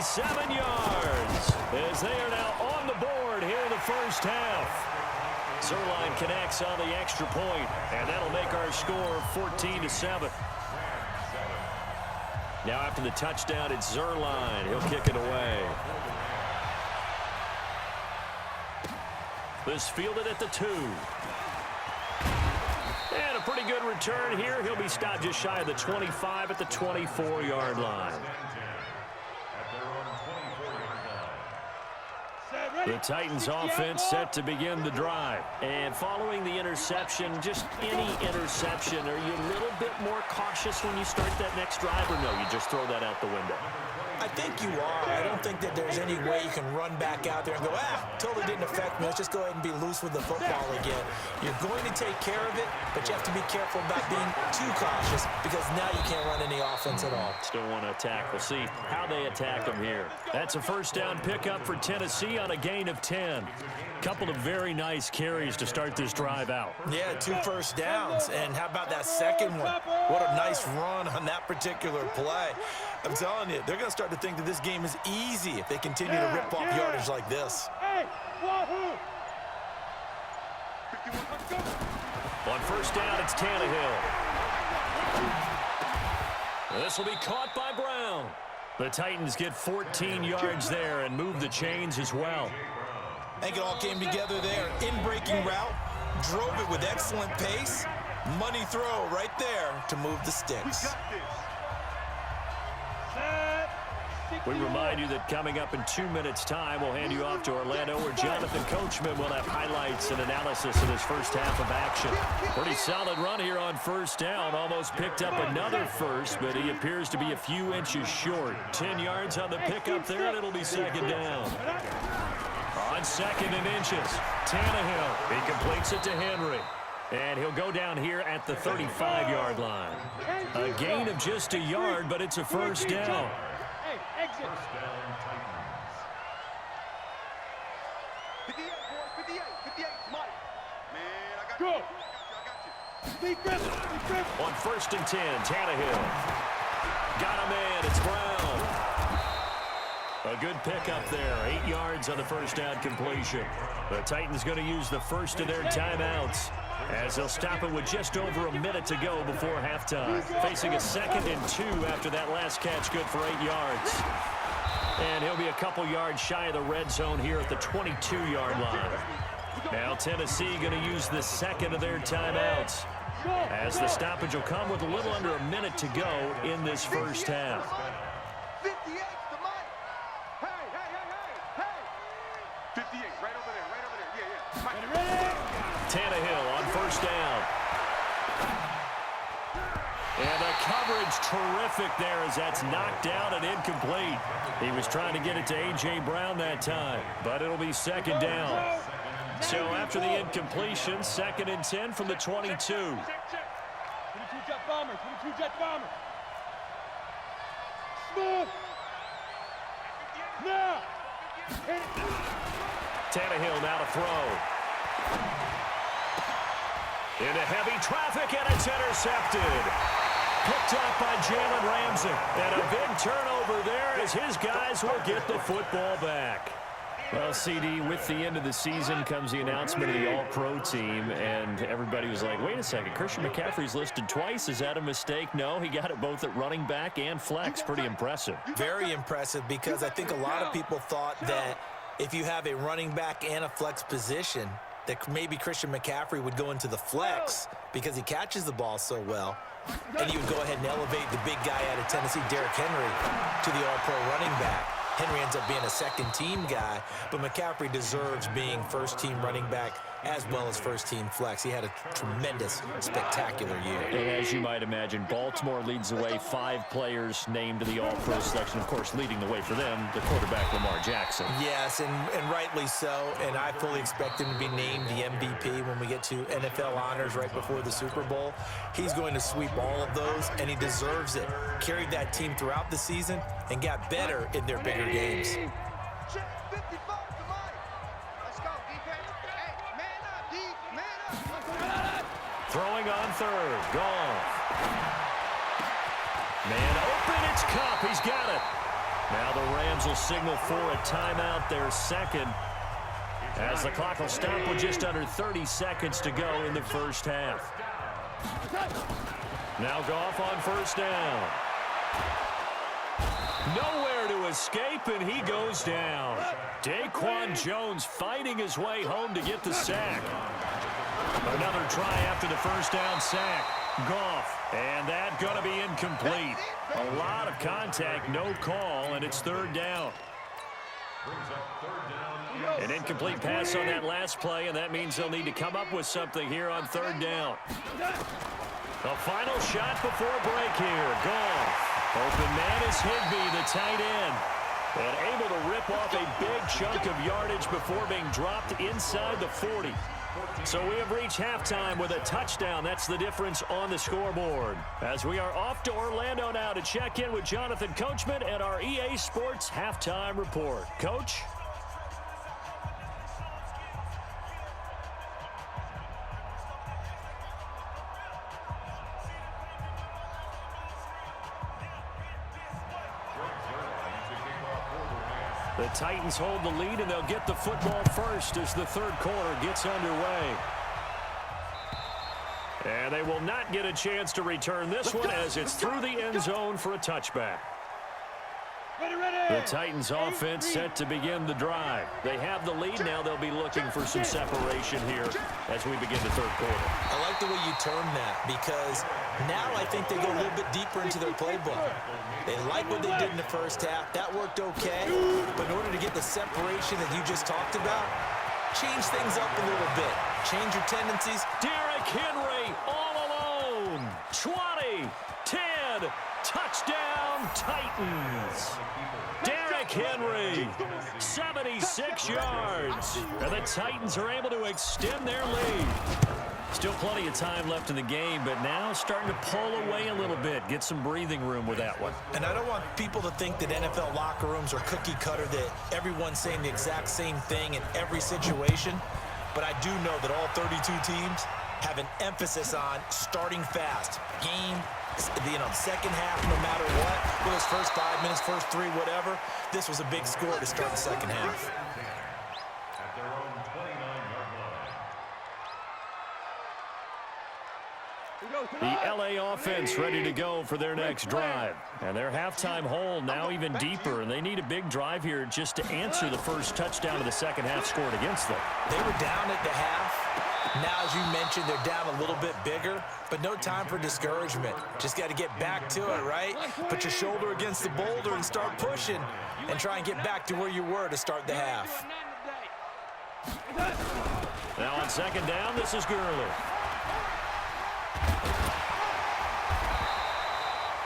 37 yards as they are now on the board here in the first half. Zerline connects on the extra point, and that'll make our score 14-7. Now after the touchdown, it's Zerline. He'll kick it away. This fielded at the 2. And a pretty good return here. He'll be stopped just shy of the 25 at the 24-yard line. The Titans offense set to begin the drive. And following the interception, just any interception, are you a little bit more cautious when you start that next drive, or no, you just throw that out the window? I think you are. I don't think that there's any way you can run back out there and go, totally didn't affect me. Let's just go ahead and be loose with the football again. You're going to take care of it, but you have to be careful about being too cautious because now you can't run any offense at all. Still want to attack. We'll see how they attack them here. That's a first down pickup for Tennessee on a gain of 10. Couple of very nice carries to start this drive out. Yeah, 2 first downs. And how about that second one? What a nice run on that particular play. I'm telling you, they're going to start to think that this game is easy if they continue to rip off yardage like this. On first down, it's Tannehill. This will be caught by Brown. The Titans get 14 yards there and move the chains as well. I think it all came together there. In-breaking route, drove it with excellent pace. Money throw right there to move the sticks. We remind you that coming up in 2 minutes' time, we'll hand you off to Orlando, where Jonathan Coachman will have highlights and analysis of his first half of action. Pretty solid run here on first down. Almost picked up another first, but he appears to be a few inches short. 10 yards on the pickup there, and it'll be second down. On second and inches, Tannehill. He completes it to Henry. And he'll go down here at the 35-yard line. A gain of just a yard, but it's a first down. First down, Titans. 58, boy, 58, Mike. Man, I got you. I got you. On first and 10, Tannehill. Got a man, it's Brown. A good pickup there, 8 yards on the first down completion. The Titans going to use the first of their timeouts, as they'll stop it with just over a minute to go before halftime. Facing a second and 2 after that last catch, good for 8 yards. And he'll be a couple yards shy of the red zone here at the 22-yard line. Now Tennessee going to use the second of their timeouts, as the stoppage will come with a little under a minute to go in this first half. 58 to Mike. Hey. 58, right over there. Yeah. Tannehill on first down. And the coverage terrific there as that's knocked down and incomplete. He was trying to get it to A.J. Brown that time, but it'll be second down. So after the incompletion, second and 10 from the 22. 22 jet bomber. Smooth. Now. Tannehill now to throw. Into heavy traffic, and it's intercepted. Picked up by Jalen Ramsey. And a big turnover there as his guys will get the football back. Well, CD, with the end of the season comes the announcement of the All-Pro team, and everybody was like, wait a second, Christian McCaffrey's listed twice. Is that a mistake? No, he got it both at running back and flex. Pretty impressive. Very impressive, because I think a lot of people thought that if you have a running back and a flex position, that maybe Christian McCaffrey would go into the flex because he catches the ball so well. And you would go ahead and elevate the big guy out of Tennessee, Derrick Henry, to the All-Pro running back. Henry ends up being a second-team guy, but McCaffrey deserves being first-team running back as well as first-team flex. He had a tremendous, spectacular year. And as you might imagine, Baltimore leads the way. 5 players named to the All-Pro selection. Of course, leading the way for them, the quarterback Lamar Jackson. Yes, and rightly so. And I fully expect him to be named the MVP when we get to NFL honors right before the Super Bowl. He's going to sweep all of those, and he deserves it. Carried that team throughout the season and got better in their bigger games. Throwing on third. Goff. Man open, it's Cup. He's got it. Now the Rams will signal for a timeout, their second, as the clock will stop with just under 30 seconds to go in the first half. Now Goff on first down. Nowhere to escape, and he goes down. Daquan Jones fighting his way home to get the sack. Another try after the first down sack. Goff, and that going to be incomplete. A lot of contact, no call, and it's third down. An incomplete pass on that last play, and that means they'll need to come up with something here on third down. The final shot before break here. Goff. Open man is Higbee, the tight end. And able to rip off a big chunk of yardage before being dropped inside the 40. So we have reached halftime with a touchdown. That's the difference on the scoreboard. As we are off to Orlando now to check in with Jonathan Coachman and our EA Sports Halftime Report. Coach? The Titans hold the lead, and they'll get the football first as the third quarter gets underway. And they will not get a chance to return this one as it's through the end zone for a touchback. The Titans offense set to begin the drive. They have the lead. Now they'll be looking for some separation here as we begin the third quarter. I like the way you termed that because now I think they go a little bit deeper into their playbook. They like what they did in the first half. That worked okay. But in order to get the separation that you just talked about, change things up a little bit. Change your tendencies. Derrick Henry all alone. 20, 10, touchdown Titans. Derrick Henry, 76 yards. And the Titans are able to extend their lead. Still plenty of time left in the game, but now starting to pull away a little bit. Get some breathing room with that one. And I don't want people to think that NFL locker rooms are cookie cutter, that everyone's saying the exact same thing in every situation. But I do know that all 32 teams have an emphasis on starting fast. Game, second half, no matter what. Whether it's first 5 minutes, first 3, whatever. This was a big score to start the second half. The LA offense ready to go for their next drive. And their halftime hole now even deeper, and they need a big drive here just to answer the first touchdown of the second half scored against them. They were down at the half. Now, as you mentioned, they're down a little bit bigger, but no time for discouragement. Just got to get back to it, right? Put your shoulder against the boulder and start pushing and try and get back to where you were to start the half. Now on second down, this is Gurley.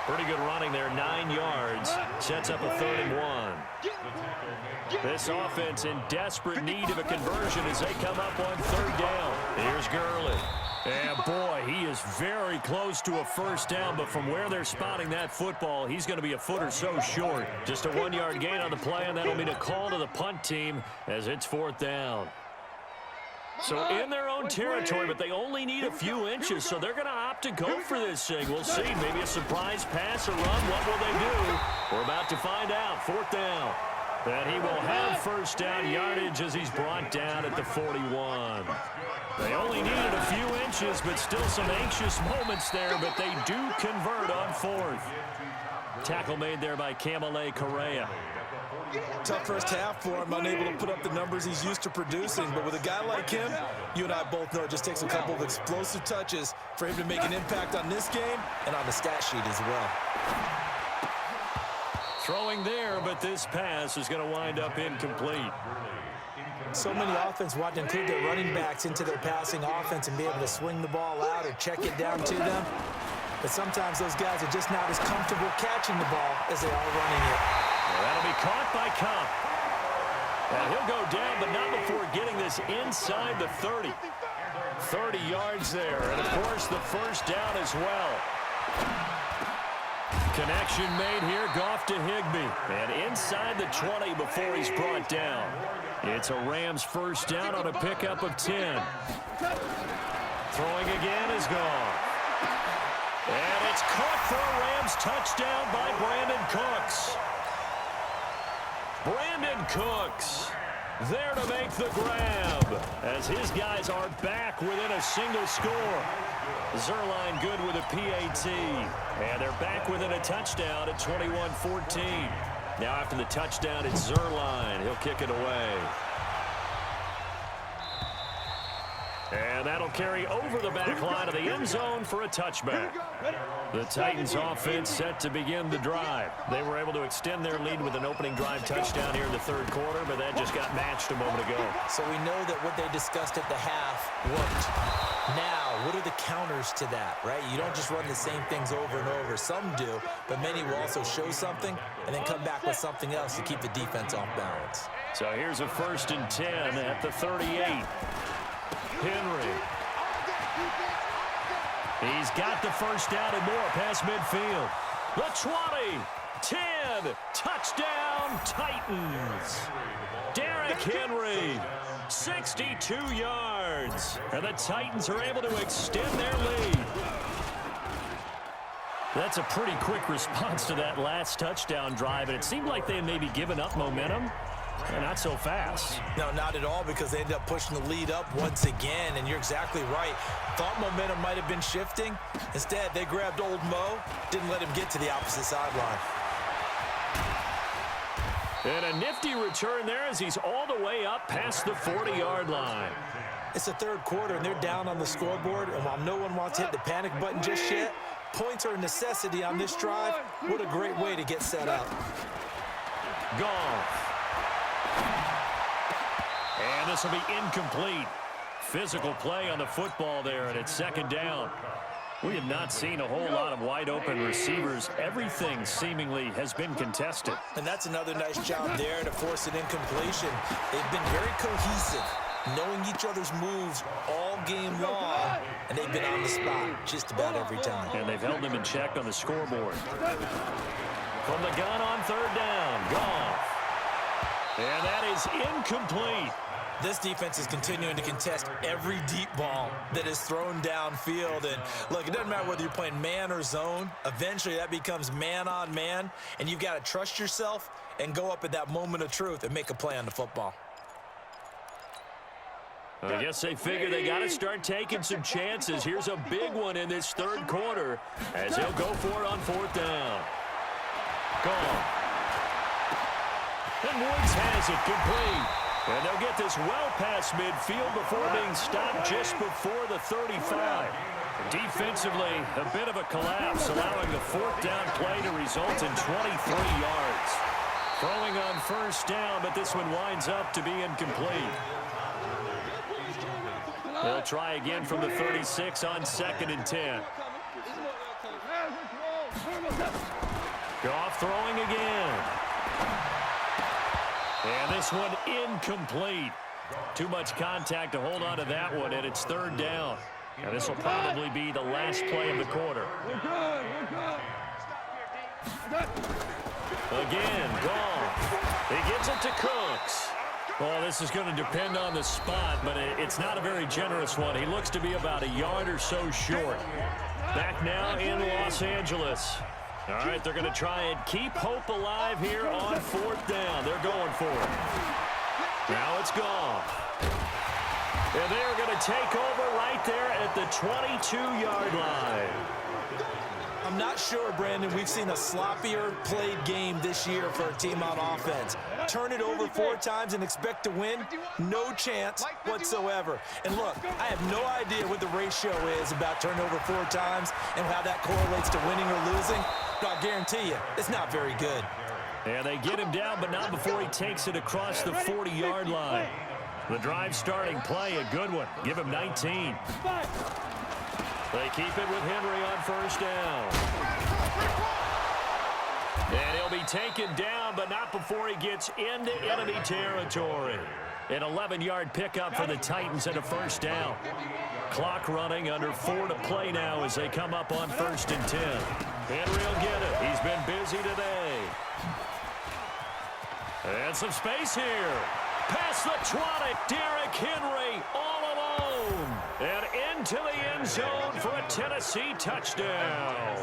Pretty good running there, 9 yards. Sets up a 3rd and 1. This offense in desperate need of a conversion as they come up on 3rd down. Here's Gurley. And boy, he is very close to a first down, but from where they're spotting that football, he's going to be a foot or so short. Just a 1-yard gain on the play, and that'll mean a call to the punt team as it's 4th down. So in their own territory, but they only need a few inches, so they're going to opt to go for this thing. We'll see. Maybe a surprise pass or run. What will they do? We're about to find out. 4th down. And he will have first down yardage as he's brought down at the 41. They only needed a few inches, but still some anxious moments there, but they do convert on 4th. Tackle made there by Kamale Correa. Tough first half for him, unable to put up the numbers he's used to producing. But with a guy like him, you and I both know it just takes a couple of explosive touches for him to make an impact on this game and on the stat sheet as well. Throwing there, but this pass is going to wind up incomplete. So many offense want to include their running backs into their passing offense and be able to swing the ball out or check it down to them. But sometimes those guys are just not as comfortable catching the ball as they are running it. That'll be caught by Cobb. And he'll go down, but not before getting this inside the 30. 30 yards there, and of course the first down as well. Connection made here, Goff to Higbee. And inside the 20 before he's brought down. It's a Rams first down on a pickup of 10. Throwing again is Goff. And it's caught for a Rams touchdown by Brandon Cooks. Brandon Cooks there to make the grab as his guys are back within a single score. Zerline good with a PAT, and they're back within a touchdown at 21-14. Now after the touchdown, it's Zerline. He'll kick it away. And that'll carry over the back line of the end zone for a touchback. The Titans offense set to begin the drive. They were able to extend their lead with an opening drive touchdown here in the third quarter, but that just got matched a moment ago. So we know that what they discussed at the half worked. Now, what are the counters to that, right? You don't just run the same things over and over. Some do, but many will also show something and then come back with something else to keep the defense off balance. So here's a 1st and 10 at the 38. Henry. He's got the first down and more past midfield. The 20, 10, touchdown Titans. Derrick Henry, 62 yards. And the Titans are able to extend their lead. That's a pretty quick response to that last touchdown drive, and it seemed like they had maybe given up momentum. Not so fast. No, not at all, because they ended up pushing the lead up once again, and you're exactly right. Thought momentum might have been shifting. Instead, they grabbed old Mo, didn't let him get to the opposite sideline. And a nifty return there as he's all the way up past the 40-yard line. It's the third quarter, and they're down on the scoreboard, and while no one wants to hit the panic button just yet, points are a necessity on this drive. What a great way to get set up. Goff. And this will be incomplete. Physical play on the football there, and it's second down. We have not seen a whole lot of wide-open receivers. Everything seemingly has been contested. And that's another nice job there to force an incompletion. They've been very cohesive, knowing each other's moves all game long, and they've been on the spot just about every time. And they've held them in check on the scoreboard. From the gun on third down, Goff. And that is incomplete. This defense is continuing to contest every deep ball that is thrown downfield. And look, it doesn't matter whether you're playing man or zone. Eventually, that becomes man on man. And you've got to trust yourself and go up at that moment of truth and make a play on the football. I guess they figure they got to start taking some chances. Here's a big one in this third quarter as he'll go for it on fourth down. Goff. And Woods has it complete. And they'll get this well past midfield before being stopped just before the 35. Defensively, a bit of a collapse, allowing the fourth down play to result in 23 yards. Throwing on first down, but this one winds up to be incomplete. They'll try again from the 36 on 2nd and 10. Goff throwing again. And this one incomplete. Too much contact to hold on to that one, and it's third down. And this will probably be the last play of the quarter. Again, Goff. He gives it to Cooks. Well, this is going to depend on the spot, but it's not a very generous one. He looks to be about a yard or so short. Back now in Los Angeles. All right, they're going to try and keep hope alive here on fourth down. They're going for it. Now it's Goff. And they are going to take over right there at the 22-yard line. I'm not sure, Brandon, we've seen a sloppier played game this year for a team on offense. Turn it over 4 times and expect to win? No chance whatsoever. And look, I have no idea what the ratio is about turnover 4 times and how that correlates to winning or losing. But I guarantee you, it's not very good. And they get him down, but not before he takes it across the 40-yard line. The drive starting play, a good one. Give him 19. They keep it with Henry on first down. And he'll be taken down, but not before he gets into enemy territory. An 11-yard pickup for the Titans and a first down. Clock running, under 4 to play now as they come up on 1st and 10. Henry will get it. He's been busy today. And some space here. Past the 20, Derrick Henry all alone. And into the end zone for a Tennessee touchdown.